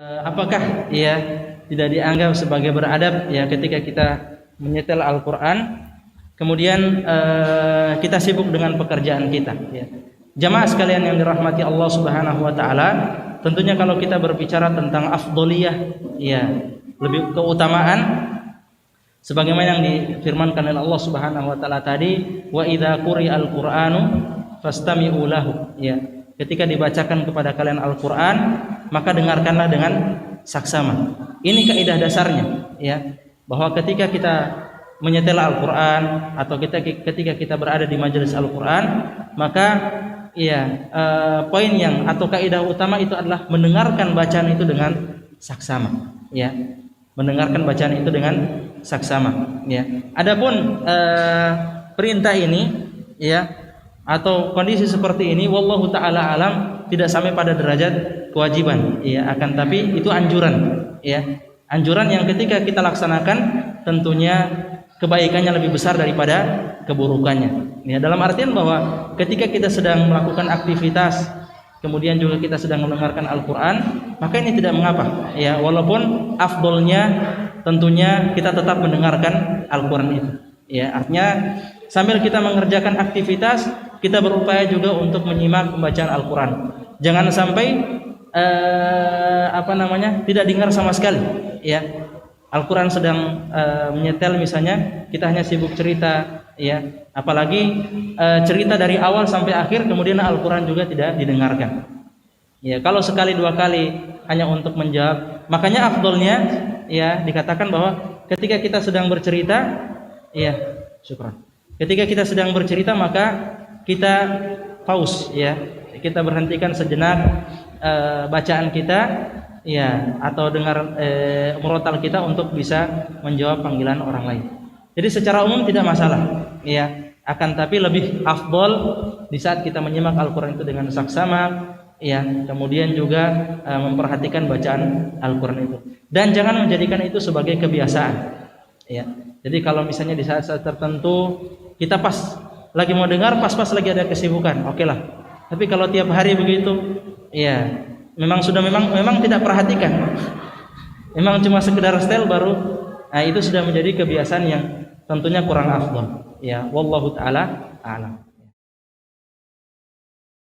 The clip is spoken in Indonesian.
Apakah ya tidak dianggap sebagai beradab ya ketika kita menyetel Al-Quran kemudian kita sibuk dengan pekerjaan kita ya. Jamaah sekalian yang dirahmati Allah Subhanahu wa taala, tentunya kalau kita berbicara tentang afdholiyah ya, lebih keutamaan sebagaimana yang difirmankan oleh Allah Subhanahu wa taala tadi, wa idza quri'al Qur'anu fastami'u lahu ya. Ketika dibacakan kepada kalian Al-Quran, maka dengarkanlah dengan saksama. Ini kaidah dasarnya, ya, bahwa ketika kita menyetel Al-Quran atau ketika kita berada di majelis Al-Quran, maka ya poin yang atau kaidah utama itu adalah mendengarkan bacaan itu dengan saksama, ya, mendengarkan bacaan itu dengan saksama, ya. Adapun perintah ini, ya, atau kondisi seperti ini, wallahu taala alam, tidak sampai pada derajat kewajiban, ya, akan tapi itu anjuran, ya, anjuran yang ketika kita laksanakan tentunya kebaikannya lebih besar daripada keburukannya, ya, dalam artian bahwa ketika kita sedang melakukan aktivitas kemudian juga kita sedang mendengarkan Al-Quran, maka ini tidak mengapa, ya, walaupun afdolnya tentunya kita tetap mendengarkan Al-Quran itu, ya, artinya sambil kita mengerjakan aktivitas kita berupaya juga untuk menyimak pembacaan Al-Quran. Jangan sampai tidak dengar sama sekali, ya. Al-Quran sedang menyetel misalnya, kita hanya sibuk cerita, ya, apalagi cerita dari awal sampai akhir kemudian Al-Quran juga tidak didengarkan, ya. Kalau sekali dua kali hanya untuk menjawab, makanya afdolnya, ya, dikatakan bahwa ketika kita sedang bercerita, ya, syukran, ketika kita sedang bercerita maka kita pause, ya, kita berhentikan sejenak bacaan kita, ya, atau dengar murotal kita untuk bisa menjawab panggilan orang lain. Jadi secara umum tidak masalah, ya, akan tapi lebih afdol di saat kita menyimak Al-Quran itu dengan saksama, ya, kemudian juga memperhatikan bacaan Al-Quran itu, dan jangan menjadikan itu sebagai kebiasaan, ya. Jadi kalau misalnya di saat-saat tertentu kita pas lagi mau dengar, pas-pas lagi ada kesibukan, oke lah. Tapi kalau tiap hari begitu, ya, memang tidak perhatikan, memang cuma sekedar style baru, nah, itu sudah menjadi kebiasaan yang tentunya kurang afdal, ya. Wallahu taala a'lam.